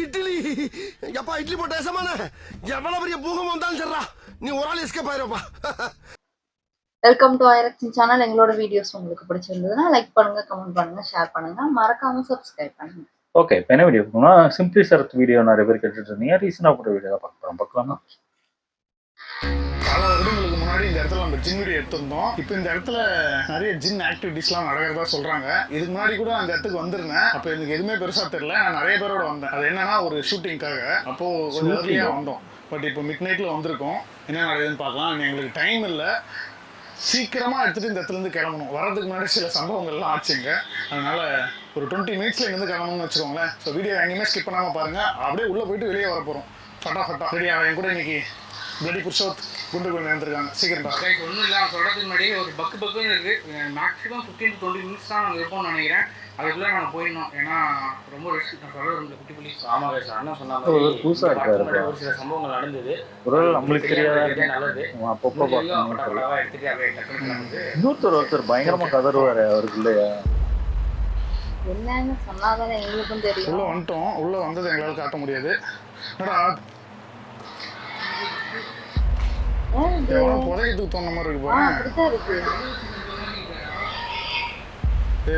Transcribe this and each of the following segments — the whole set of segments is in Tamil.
இட்லி எப்பா இட்லி போட்ட சமான எவ்வளவு பெரிய பூகம் வந்தாலும் சரிடா நீ ஒரு ஆள் எஸ்கேப் ஆயிருப்பா. வெல்கம் டு ஐரக்ஷன் சேனல். எங்களோட வீடியோஸ் உங்களுக்கு பிடிச்சிருந்ததுன்னா லைக் பண்ணுங்க, கமெண்ட் பண்ணுங்க, ஷேர் பண்ணுங்க, மறக்காம சப்ஸ்கிரைப் பண்ணுங்க. ஓகே, இப்போ என்ன வீடியோ போனா சிம்பிளி சரத் வீடியோ நிறைய பேர் கேட்டுட்டு இருந்தீங்க. ரீசனாக போட்ட வீடியோ தான் பார்க்கலாமா? பல வருடங்களுக்கு முன்னாடி இந்த இடத்துல நம்ம ஜின் வீடியோ எடுத்திருந்தோம். இப்போ இந்த இடத்துல நிறைய ஜின் ஆக்டிவிட்டிஸ்லாம் நடக்கிறதா சொல்றாங்க. இதுக்கு முன்னாடி கூட அந்த இடத்துக்கு வந்திருந்தேன். அப்போ எனக்கு எதுவுமே பெருசா தெரியல. நான் நிறைய பேரோட வந்தேன். அது என்னன்னா ஒரு ஷூட்டிங்காக. அப்போ கொஞ்சம் ஏர்லியா வந்தோம். பட் இப்போ மிட் நைட்ல வந்திருக்கோம். என்ன நடக்குதுன்னு பார்க்கலாம். எங்களுக்கு டைம் இல்லை, சீக்கிரமா எடுத்துட்டு இந்த இடத்துல இருந்து கிளம்பணும். வரதுக்கு முன்னாடி சில சம்பவங்கள்லாம் ஆச்சுங்க. அதனால ஒரு 20 மினிட்ஸ்ல இருந்து கிளம்பணும்னு வச்சுக்கோங்களேன். ஸோ வீடியோ எங்கேயுமே ஸ்கிப் பண்ணாம பாருங்க. அப்படியே உள்ள போயிட்டு வெளியே வர போறோம். ஃபட்டா ரெடியா என் கூட இன்னைக்கு பிளடி புருஷோத் குண்டு கொண்டு வந்துருக்காங்க. சீக்கிரம் ஒன்றும் இல்லை, சொல்கிறதுக்கு முன்னாடி ஒரு பக்குன்னு இருக்குது. மேக்ஸிமம் 15 to 20 மினிட்ஸ் தான் நாங்கள் இருப்போம்னு நினைக்கிறேன். அதுக்குள்ளே நாங்கள் போயிடணும். ஏன்னா ரொம்ப ரெஸ்ட். நான் சொல்ல இந்த குட்டி புள்ளி ஆமாங்க சார், அண்ணன் சொன்னாங்க புதுசாக இருக்காரு. ஒரு சில சம்பவங்கள் நடந்தது. ஒரு நம்மளுக்கு தெரியாத நல்லது. அப்பப்போ எடுத்துட்டு அப்படியே டக்குனு ஒருத்தர் பயங்கரமா கதறுவாரு அவருக்கு இல்லையா? என்னன்னு சொன்னாதானே எங்களுக்கும் தெரியும். உள்ள வந்துட்டோம். உள்ள வந்தது எங்களால் காட்ட முடியாது. புதையத்துக்கு தோணுன மாதிரி இருக்கு பாருங்க.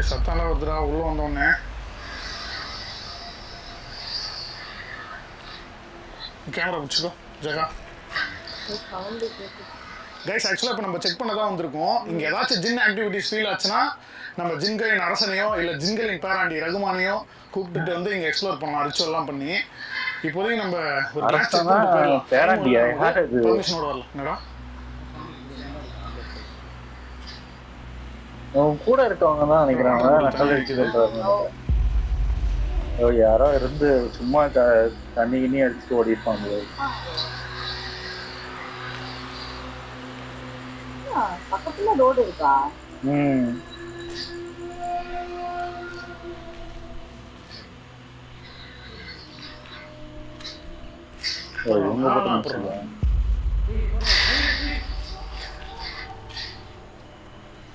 சத்தான ஒருத்தரா உள்ள வந்தோடனே கேமரா பிடிச்சிக்கோ ஜெகா. கைஸ், ஆக்சுவலாக இப்போ நம்ம செக் பண்ண தான் வந்திருக்கோம். இங்கே ஏதாச்சும் ஜின் ஆக்டிவிட்டிஸ் ஃபீல் ஆச்சுன்னா நம்ம ஜின்களின் அரசனையோ இல்லை ஜின்களின் பேராண்டி ரகுமானியோ கூப்பிட்டுட்டு வந்து இங்கே எக்ஸ்ப்ளோர் பண்ணலாம், ரிச்சுவல்லாம் பண்ணி. இப்போதைக்கு நம்ம ஒரு பெர்மிஷனோட வரல. என்னடா கூட இருக்கவங்க தான் நினைக்கிறாங்க நக்கல் அடிச்சு சொல்றாங்க. யாரோ இருந்து சும்மா தண்ணி கிண்ணி அடிச்சுட்டு ஓடி இருப்பாங்க. பக்கத்துல ரோடு இருக்கா?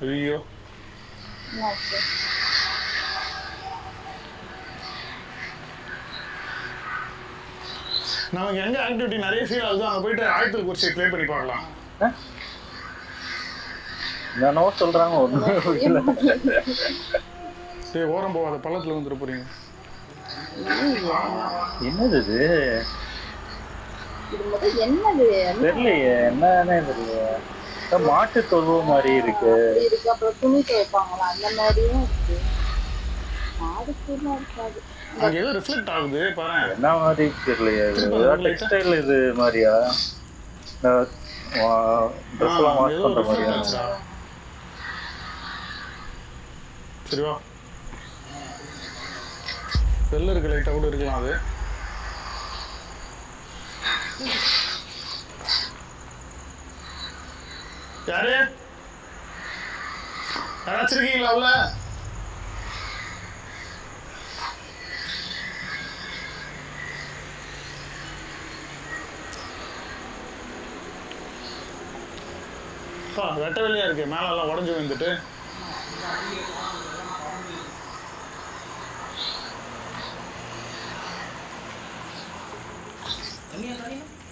ஐயோ, நமக்கு எங்க ஆக்டிவிட்டி நிறைய ஃபீல் ஆகுது அங்கே போயிட்டு ஆயத்தில் குறிச்சி ப்ளே பண்ணி பார்க்கலாம். என்னோ சொல்றாங்க சரி, ஓரம் போகாத, பள்ளத்துல வந்துட்டு போறீங்க. என்னது இது? என்னது தெரியலையே, என்னன்னே தெரியலையே. மாட்டு தொழுவ மாதிரி இருக்கு. அப்புறம் துணி துவைப்பாங்களா அந்த மாதிரியும் இருக்கு. அங்க ஏதோ ரிஃப்ளெக்ட் ஆகுது பாரு. என்ன மாதிரி தெரியலையே. டெக்ஸ்டைல் இது மாதிரியா? ட்ரெஸ் எல்லாம் வாஷ் பண்ற மாதிரியா? சரிவா, வெள்ள இருக்கு, லைட்டா கூட இருக்கலாம். அது யாரு யாராச்சும் இருக்கீங்களா உள்ள? வெட்ட வெளியா இருக்கு, மேல எல்லாம் உடஞ்சு வந்துட்டு.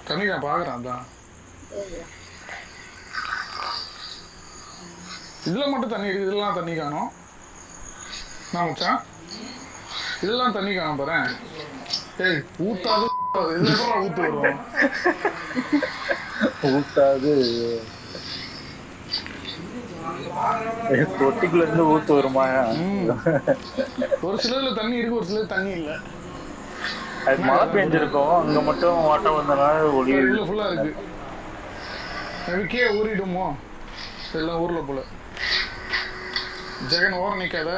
தண்ணி நான் பாக்குறேன். அதான் இதுல மட்டும் தண்ணி இருக்கு, இதெல்லாம் தண்ணி காணும். நான் மச்சான் இதெல்லாம் தண்ணி காணும் பாரு. ஏய், ஊத்தாது ஊத்து வரும். ஊத்தாது தொட்டிக்குள்ள இருந்து ஊத்து வருமா? ஒரு சிலர்ல தண்ணி இருக்கு, ஒரு சிலர் தண்ணி இல்ல. அது மழை பெஞ்சிருக்கும், அங்க மட்டும் வாட்டர் வந்தனால ஒளி ஃபுல்லா இருக்கு. அதுக்கே ஊறிடுமோ எல்லாம் ஊர்ல போல. ஜெகன் ஓரம் நிக்காத.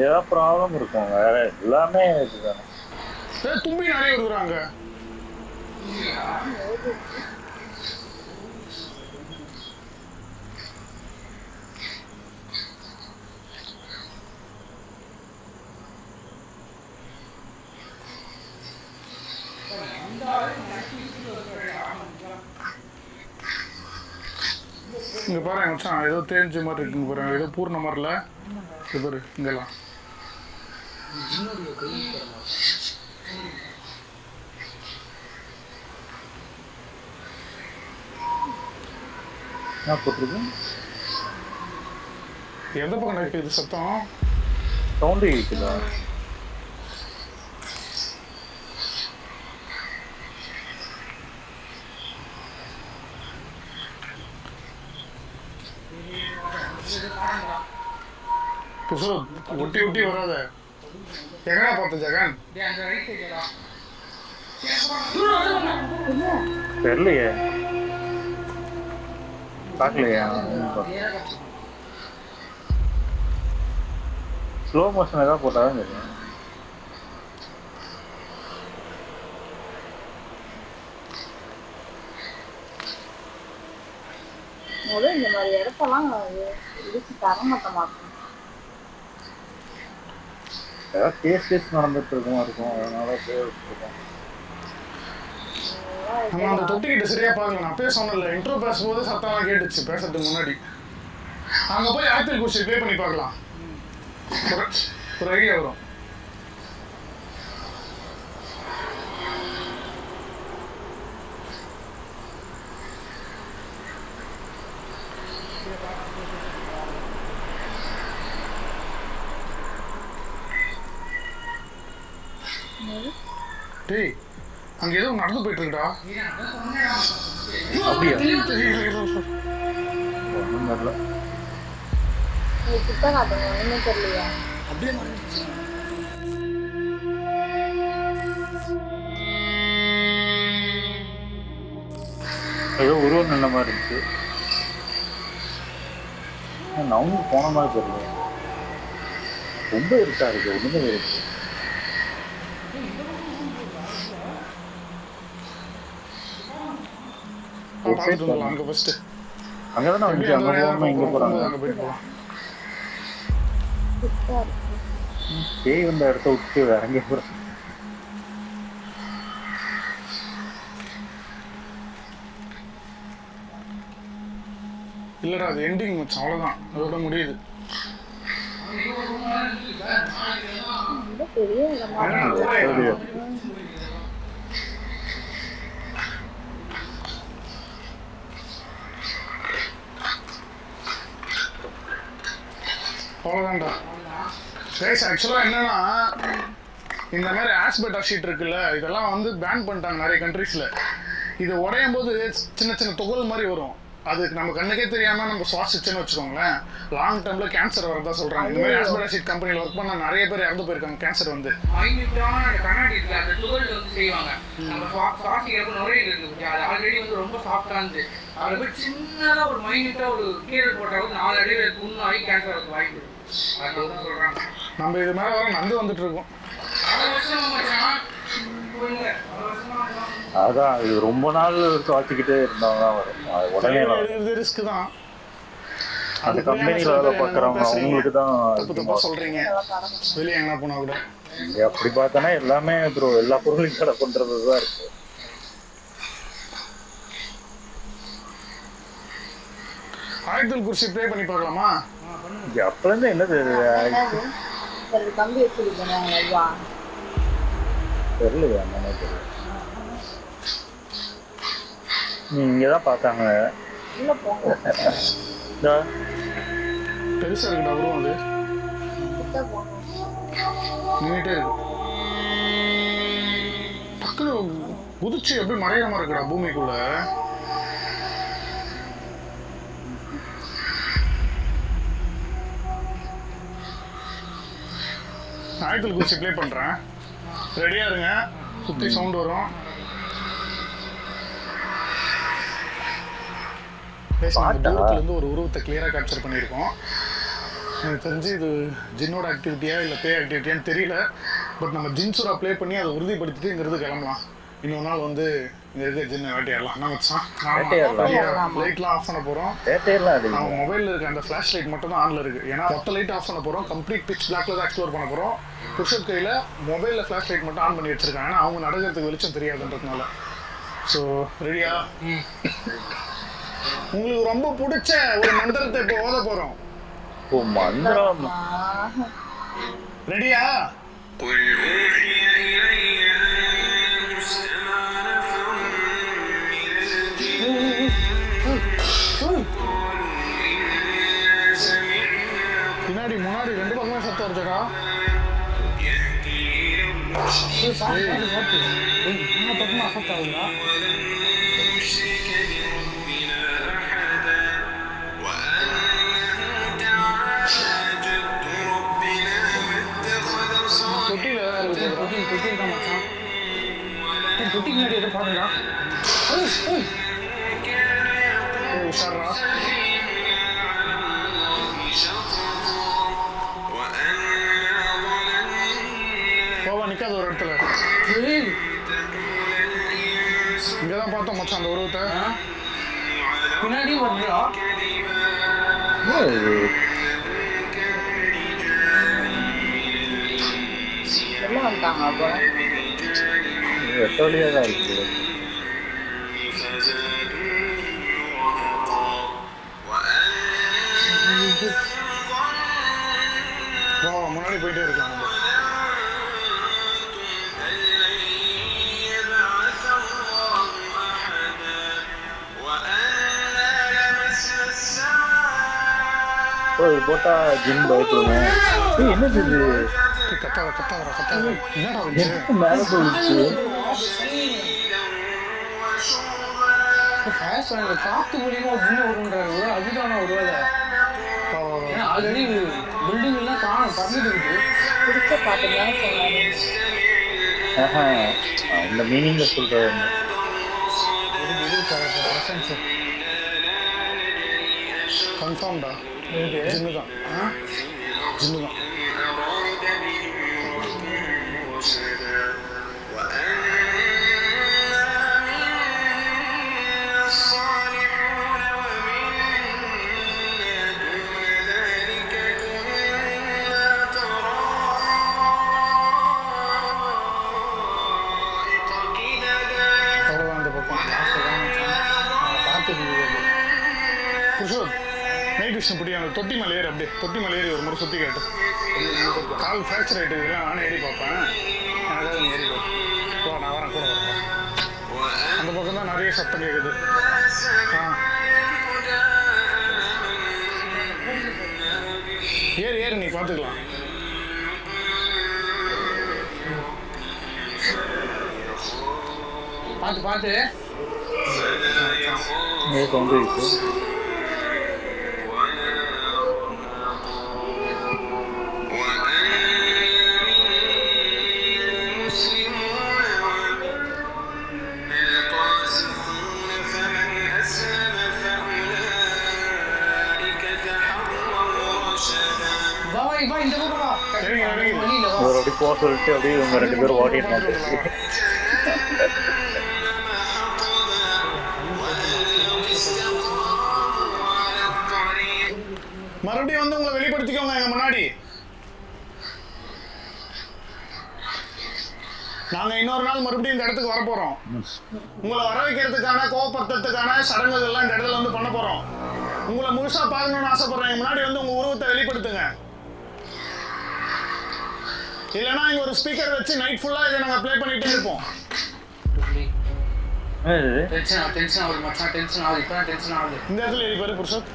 ஏதாவது ப்ராப்ளம் இருக்கும், வேற எல்லாமே இதுதானே. தும்பி நிறைய வருதுறாங்க. இங்கே பாரு மச்சான், ஏதோ தேஞ்ச மாதிரி இருக்குங்க பாரு, ஏதோ பூர்ண மாதிரில. இது பாரு இங்கெல்லாம். என்ன போட்டிருக்கு? எந்த பக்கம் இருக்குது சத்தம்? சவுண்டு கேட்குதா? ஒட்டி ஒட்டி வராத. எங்கடா பார்த்த ஜெகன்? தெரியலையே, பார்க்கலையே. ஸ்லோ மோஷன் ஏதாவது போட்டாதான் தெரியும். முதல்ல இந்த மாதிரி இடத்தெல்லாம் இடிச்சு தரமட்டமாக்கும். ஏதாவது கேஸ் நடந்துட்டு இருக்குமா இருக்கும், அதனால போயிருக்கோம். நம்ம அந்த தொட்டிக்கிட்ட சரியா பார்க்கல. நான் அப்பயே சொன்னல, இன்ட்ரோ பேசும்போது சத்தம்லாம் கேட்டுச்சு பேசுறதுக்கு முன்னாடி. அங்க போய் ஆக்டல் குஷி ப்ளே பண்ணி பார்க்கலாம். ஒரு ஐடியா வரும். டேய், அங்க ஏதோ நடந்து போயிட்டு இருக்குடா. அப்படியா? ஒன்றும் தெரியல. கிட்ட காட்டுங்க, ஒண்ணுமே தெரியலையா? அப்படியே மறைஞ்சிருச்சு. ஏதோ உருவம் நல்ல மாதிரி இருந்துச்சு. நவுந்து போன மாதிரி தெரியல. ரொம்ப இருக்கா இருக்கு, ஒண்ணுமே இருக்கு. அங்க ஃபர்ஸ்ட் அங்கதானே வந்து அங்க போகாம இங்க போறாங்க. அங்க போயிட்டு போலாம். பேய் வந்த இடத்த விட்டு வேற எங்கே போறாங்க? இல்லடா, அது எண்டிங் மச்சான், அவ்வளவுதான், அதோட முடியுது. பெரிய இடமா அவ்வளோதான்டா. கைஸ், ஆக்சுவலாக என்னன்னா, இந்த மாதிரி ஆஸ்பெட்டா ஷீட் இருக்குல்ல, இதெல்லாம் வந்து பேன் பண்ணிட்டாங்க நிறைய கண்ட்ரீஸில். இது உடையும் போது சின்ன சின்ன துகள் மாதிரி வரும். அதுக்கு நம்ம கண்ணுக்கே தெரியாமல் நம்ம சுவாசிச்சுன்னு வச்சுக்கோங்களேன், லாங் டேர்மில் கேன்சர் வரதா சொல்கிறாங்க. இந்த மாதிரி ஆஸ்பெட்டா ஷீட் கம்பெனியில் ஒர்க் பண்ண நிறைய பேர் இறந்து போயிருக்காங்க கேன்சர் வந்து. கண்ணாடி இருக்குல்ல, அந்த துகள் வந்து செய்வாங்க. நம்ம சுவாசிக்கிறப்ப நுரையீரல் இருக்கு, அது ஆல்ரெடி வந்து ரொம்ப சாஃப்டாக இருந்து அதில் போய் சின்னதாக ஒரு மைனியூட்டாக ஒரு கீரல் போட்டாலும் 4 அடியில் புண்ணாகி கேன்சர் வரது வாய்ப்பு இருக்கு. அதுதான் சொல்கிறாங்க. நம்ம இது மேலே வர நந்து வந்துட்டு இருக்கோம். அதான் இது ரொம்ப நாள் சுவாசிக்கிட்டே இருந்தவங்க வரும். அது உடனே ரிஸ்க் தான். அந்த கம்பெனியில் வேலை பார்க்குறவங்க அவங்களுக்கு தான் தப்பு தப்பா சொல்றீங்க. வெளியே எங்கன்னா போனா கூட அப்படி பார்த்தானா எல்லாமே ப்ரோ, எல்லா பொருளையும் கடை பண்றது தான் இருக்கு. ஆயத்தல் குர்சி ப்ளே பண்ணி பார்க்கலாமா? அப்பலேருந்து என்னது கம்பி வச்சுருக்கேன். தெரியலையா? என்னன்னே தெரியல. நீ இங்கே தான் பார்த்தாங்க. பெருசா இருக்குடா உருவம், அது நீட்டே இருக்கு. டக்குனு குதிச்சு எப்படி மறையிற மாதிரி இருக்குடா பூமிக்குள்ள. ஆயத்தல் குர்சி ப்ளே பண்றேன், ரெடியா இருங்க. சுத்தி சவுண்ட் வரும். தூரத்துல இருந்து ஒரு உருவத்தை கிளியரா கேப்சர் பண்ணியிருக்கோம். எனக்கு தெரிஞ்சு இது ஜின்னோட ஆக்டிவிட்டியா இல்லை பே ஆக்டிவிட்டியான்னு தெரியல. பட் நம்ம ஜின்ஸோட ப்ளே பண்ணி அதை உறுதிப்படுத்திட்டு இங்கிறது கிளம்பலாம். இன்னொரு நாள் வந்து இங்க இருக்க ஜின்னை வேட்டையாடலாம். நம்ம லைட்லாம் ஆஃப் பண்ண போறோம். நம்ம மொபைலில் இருக்க அந்த ஃபிளாஷ் லைட் மட்டும் தான் ஆன்ல இருக்கு. ஏன்னா மொத்த லைட் ஆஃப் பண்ண போறோம். கம்ப்ளீட் பிச் பிளாக்ல தான் எக்ஸ்ப்ளோர் பண்ண போறோம். புருஷத் கையில மொபைலில் ஃபிளாஷ் லைட் மட்டும் ஆன் பண்ணி வச்சிருக்காங்க. ஏன்னா அவங்க நடக்கிறதுக்கு வெளிச்சம் தெரியாதுன்றதுனால. ஸோ ரெடியா? உங்களுக்கு ரொம்ப பிடிச்ச ஒரு மந்திரத்தை இப்போ ஓத போறோம். ஓ மந்திரம். ரெடியா? பின்னாடி முன்னாடி ரெண்டு பக்கமே சத்தம் வருதுடா. பக்கமா சத்தம் ஆகுதா? தொட்டில் தான் மச்சான். தொட்டிக்கு முன்னாடி எதுவும் பாருங்கடா. உஷாரா. போவா நிக்காத ஒரு இடத்துல. இங்கதான் பார்த்தோம் மச்சான் அந்த உருவத்தை. பின்னாடி வருதா? எல்லாம் வந்துட்டாங்க. அப்போ வெட்டோலியா தான் இருக்கு. முன்னாடி போயிட்டே இருக்கலாம். இது போட்டா ஜிம் பயப்படுங்க. என்னது இது? மேல போயிடுச்சு. காத்து மூலியமா வருன்றாரு. அதுதான ஒரு வேலை. ஆல்ரெடி பில்டிங் எல்லாம் காணும் பறந்துட்டு இருக்கு. பிடிச்ச பாட்டுங்க அந்த மீனிங்ல சொல்றாரு. கன்ஃபார்ம்டா ஜிம்மு தான். ஜிம்மு தான். நைட் விஷயம் பிடி அந்த தொட்டி மலை ஏறி அப்படியே தொட்டி மலை ஏறி ஒரு முறை சுற்றி கேட்டு கால் ஃப்ராக்சர் ஆகிட்டு இதெல்லாம் நானே ஏறி பார்ப்பேன். அதாவது நீ ஏறி போ நான் வரேன் கூட வரேன். அந்த பக்கம் தான் நிறைய சத்தம் கேட்குது. ஏறி ஏறி நீ பார்த்துக்கலாம். பார்த்து பார்த்து வந்து இருக்கு. ஒரு அப்படி போக சொல்லிட்டு அப்படியே இவங்க ரெண்டு பேரும் ஓடிட்டாங்க. மறுபடியும் வந்து உங்களை வெளிப்படுத்திக்கோங்க எங்க முன்னாடி. நாங்க இன்னொரு நாள் மறுபடியும் இந்த இடத்துக்கு வர போறோம். உங்களை வர வைக்கிறதுக்கான கோபப்படுத்துறதுக்கான சடங்குகள் எல்லாம் இந்த இடத்துல வந்து பண்ண போறோம். உங்களை முழுசா பார்க்கணும்னு ஆசைப்படுறேன். முன்னாடி வந்து உங்க உருவத்தை வெளிப்படுத்துங்க. இல்லைன்னா இங்க ஒரு ஸ்பீக்கர் வச்சு நைட் ஃபுல்லா இதை நாங்க ப்ளே பண்ணிட்டே இருப்போம். டென்ஷன் ஆகுது மச்சான். டென்ஷன் ஆகுது. இப்போ டென்ஷன் ஆகுது. இந்த இடத்துல ஏறி பாரு புருஷத்.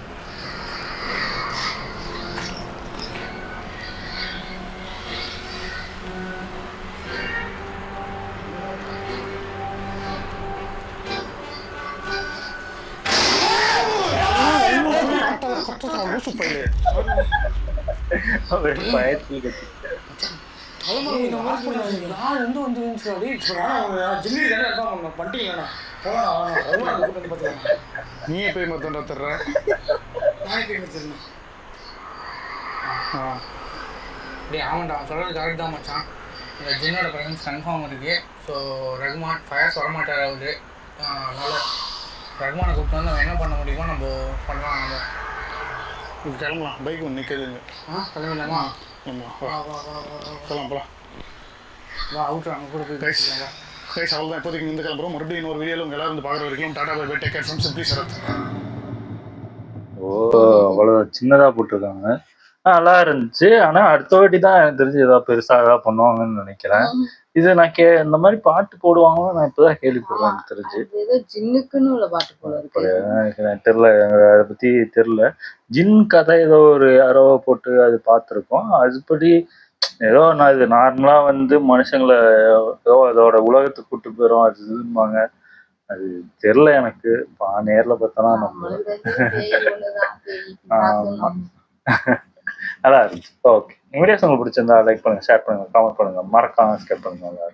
பயத்தில் நீயே போய் மொத்தம் தர்ற. ஆமாண்டா சொல்றது கரெக்ட் தான் மச்சான். இந்த ஜின்னோட ப்ரெசன்ஸ் கன்ஃபார்ம் இருக்கு. ஸோ ரகுமான் ஃபயர்ஸ் வரமாட்டார் அவரு. அதனால ரகுமானை கூப்பிட்டு வந்து நம்ம என்ன பண்ண முடியுமோ நம்ம பண்ணலாம். நம்ம கிளம்பலாம். பைக் ஒன்று நிற்குதுங்க. கிளம்பிடலாமா? போகலாம் வா அவுட்ரு அங்கே கூட போய் பேசிக்கலாங்க. அவ்வளோதான் இப்போதைக்கு இந்த கிளம்புறோம். மறுபடியும் இன்னொரு வீடியோவில் உங்கள் எல்லாரும் வந்து பார்க்குற வரைக்கும் tata bye bye. Take care from simply Sarath. அவ்வளோ சின்னதா போட்டிருக்காங்க. நல்லா இருந்துச்சு. ஆனா அடுத்த வாட்டி தான் எனக்கு தெரிஞ்சு ஏதாவது பெருசா ஏதாவது பண்ணுவாங்கன்னு நினைக்கிறேன். இது நான் இந்த மாதிரி பாட்டு போடுவாங்கன்னு நான் இப்பதான் கேள்விப்படுறேன். எனக்கு தெரிஞ்சு அது ஏதோ ஜின்னுக்குன்னு உள்ள பாட்டு போல இருக்கு. எனக்கு தெரியல, அதை பத்தி தெரியல. ஜின் கதை ஏதோ ஒரு யாரோ போட்டு அது பார்த்துருக்கோம். அதுபடி ஏதோ நான் இது நார்மலா வந்து மனுஷங்களை ஏதோ அதோட உலகத்துக்கு கூட்டு போயிடும் அது இதும்பாங்க. அது தெரியல எனக்கு. நேர்ல பார்த்தோன்னா நம்மளுக்கு தெரிஞ்சது பேய் ஒண்ணுதான், பேய், பிசாசுன்னு. நல்லா இருந்துச்சு. ஓகே, வீடியோஸ் உங்களுக்கு பிடிச்சிருந்தா லைக் பண்ணுங்க, ஷேர் பண்ணுங்க, கமெண்ட் பண்ணுங்க, மறக்காம சப்ஸ்கிரைப் பண்ணுங்க.